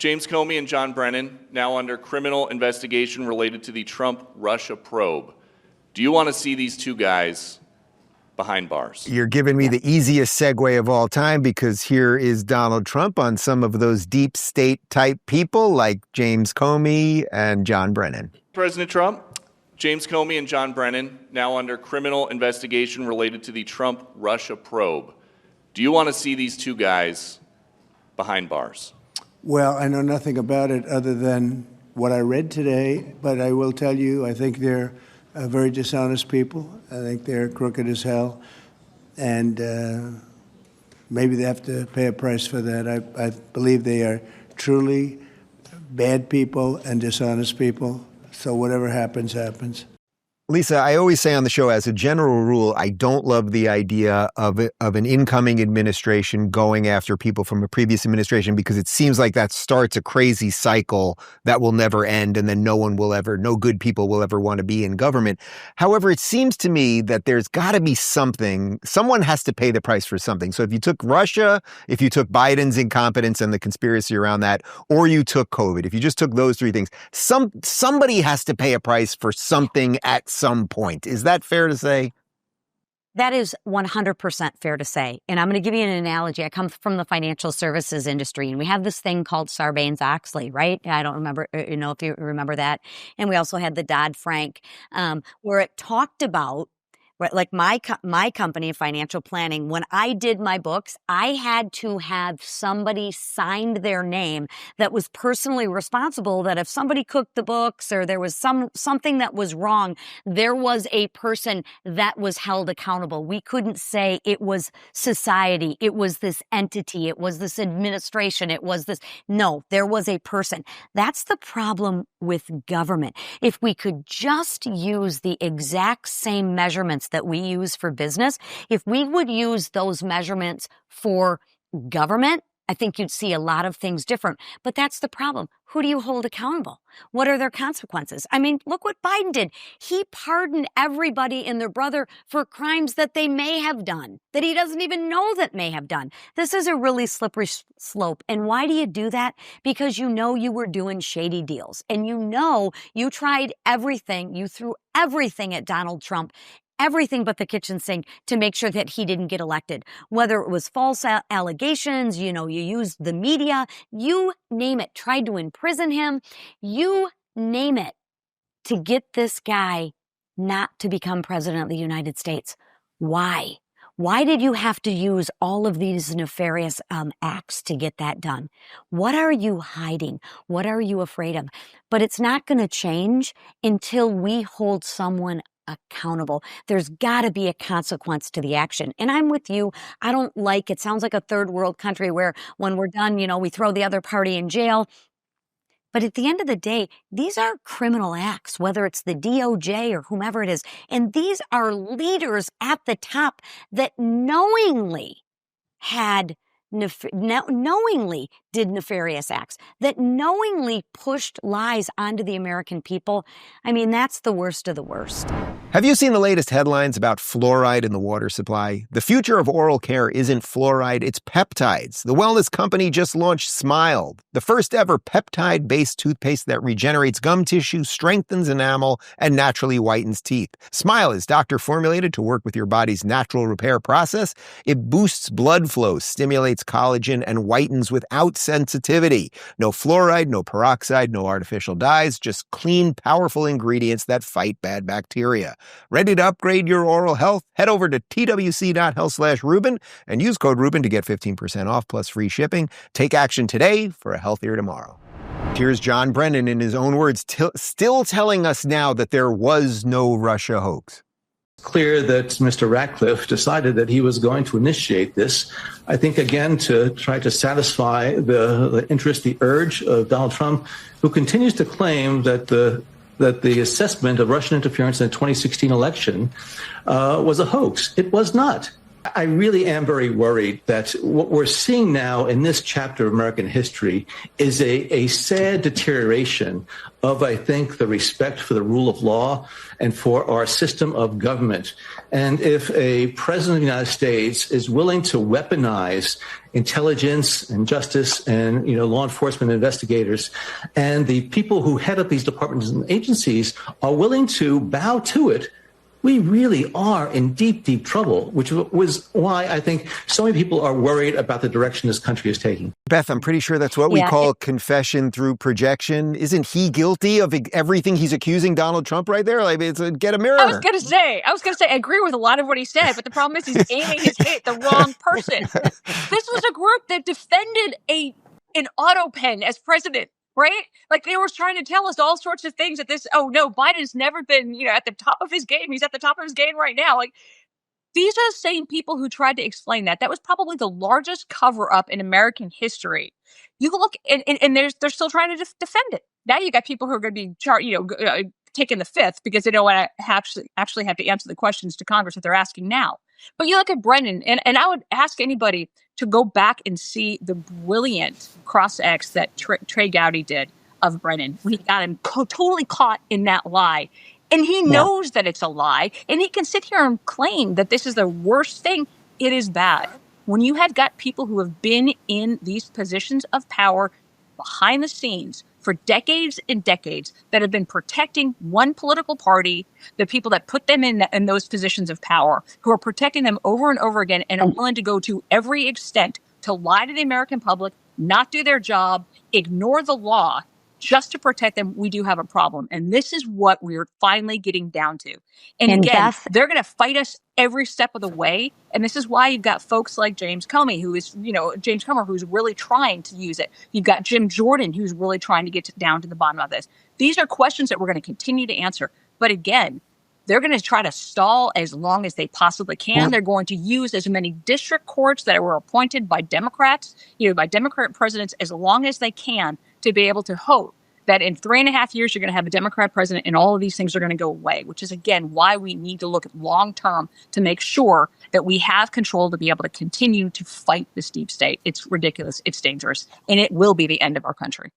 James Comey and John Brennan, now under criminal investigation related to the Trump-Russia probe. Do you want to see these two guys behind bars? You're giving me the easiest segue of all time, because here is Donald Trump on some of those deep state type people like James Comey and John Brennan. President Trump, James Comey and John Brennan, now under criminal investigation related to the Trump-Russia probe. Do you want to see these two guys behind bars? Well, I know nothing about it other than what I read today, but I will tell you, I think they're very dishonest people. I think they're crooked as hell, and maybe they have to pay a price for that. I believe they are truly bad people and dishonest people, so whatever happens, happens. Lisa, I always say on the show, as a general rule, I don't love the idea of an incoming administration going after people from a previous administration, because it seems like that starts a crazy cycle that will never end, and then no good people will ever want to be in government. However, it seems to me that there's got to be someone has to pay the price for something. So if you took Russia, if you took Biden's incompetence and the conspiracy around that, or you took COVID, if you just took those three things, somebody has to pay a price for something at some point. Is that fair to say? That is 100% fair to say. And I'm going to give you an analogy. I come from the financial services industry, and we have this thing called Sarbanes-Oxley, right? I don't remember, if you remember that. And we also had the Dodd-Frank, where it talked about, like my company, financial planning, when I did my books, I had to have somebody signed their name that was personally responsible, that if somebody cooked the books or there was something that was wrong, there was a person that was held accountable. We couldn't say it was society, it was this entity, it was this administration, it was this. No, there was a person. That's the problem with government. If we could just use the exact same measurements that we use for business, if we would use those measurements for government, I think you'd see a lot of things different. But that's the problem. Who do you hold accountable? What are their consequences? I mean, look what Biden did. He pardoned everybody and their brother for crimes that they may have done, that he doesn't even know that may have done. This is a really slippery slope. And why do you do that? Because you know you were doing shady deals. And you know you tried everything. You threw everything at Donald Trump, everything but the kitchen sink, to make sure that he didn't get elected. Whether it was false allegations, you used the media, you name it, tried to imprison him, you name it, to get this guy not to become president of the United States. Why? Why did you have to use all of these nefarious acts to get that done? What are you hiding? What are you afraid of? But it's not going to change until we hold someone accountable. There's got to be a consequence to the action. And I'm with you. I don't like, it sounds like a third world country where when we're done, we throw the other party in jail. But at the end of the day, these are criminal acts, whether it's the DOJ or whomever it is. And these are leaders at the top that knowingly did nefarious acts, that knowingly pushed lies onto the American people. I mean, that's the worst of the worst. Have you seen the latest headlines about fluoride in the water supply? The future of oral care isn't fluoride, it's peptides. The wellness company just launched Smile, the first ever peptide-based toothpaste that regenerates gum tissue, strengthens enamel, and naturally whitens teeth. Smile is doctor-formulated to work with your body's natural repair process. It boosts blood flow, stimulates collagen, and whitens without sensitivity. No fluoride, no peroxide, no artificial dyes, just clean, powerful ingredients that fight bad bacteria. Ready to upgrade your oral health? Head over to twc.health/Rubin and use code Rubin to get 15% off plus free shipping. Take action today for a healthier tomorrow. Here's John Brennan in his own words, still telling us now that there was no Russia hoax. Clear that Mr. Ratcliffe decided that he was going to initiate this, I think, again, to try to satisfy the interest, the urge of Donald Trump, who continues to claim that the assessment of Russian interference in the 2016 election was a hoax. It was not. I really am very worried that what we're seeing now in this chapter of American history is a sad deterioration of, I think, the respect for the rule of law and for our system of government. And if a president of the United States is willing to weaponize intelligence and justice and, law enforcement investigators, and the people who head up these departments and agencies are willing to bow to it, we really are in deep, deep trouble, which was why I think so many people are worried about the direction this country is taking. Beth, I'm pretty sure that's what we call confession through projection. Isn't he guilty of everything he's accusing Donald Trump right there? Like, get a mirror. I was going to say, I agree with a lot of what he said, but the problem is he's aiming his hate at the wrong person. This was a group that defended an auto pen as president. Right? Like they were trying to tell us all sorts of things Biden's never been, at the top of his game. He's at the top of his game right now. Like these are the same people who tried to explain that. That was probably the largest cover up in American history. You look and they're still trying to defend it. Now you got people who are going to be taking the fifth because they don't want to actually have to answer the questions to Congress that they're asking now. But you look at Brennan, and I would ask anybody to go back and see the brilliant cross-ex that Trey Gowdy did of Brennan when he got him totally caught in that lie. And he knows that it's a lie, and he can sit here and claim that this is the worst thing. It is bad. When you have got people who have been in these positions of power behind the scenes for decades and decades that have been protecting one political party, the people that put them in those positions of power, who are protecting them over and over again and are willing to go to every extent to lie to the American public, not do their job, ignore the law just to protect them, we do have a problem. And this is what we're finally getting down to. And again, Beth, they're going to fight us every step of the way. And this is why you've got folks like James Comey, James Comer, who's really trying to use it. You've got Jim Jordan, who's really trying to get down to the bottom of this. These are questions that we're going to continue to answer. But again, they're going to try to stall as long as they possibly can. They're going to use as many district courts that were appointed by Democrats, by Democrat presidents, as long as they can to be able to hope that in 3.5 years, you're going to have a Democrat president and all of these things are going to go away, which is, again, why we need to look at long term to make sure that we have control to be able to continue to fight this deep state. It's ridiculous. It's dangerous. And it will be the end of our country.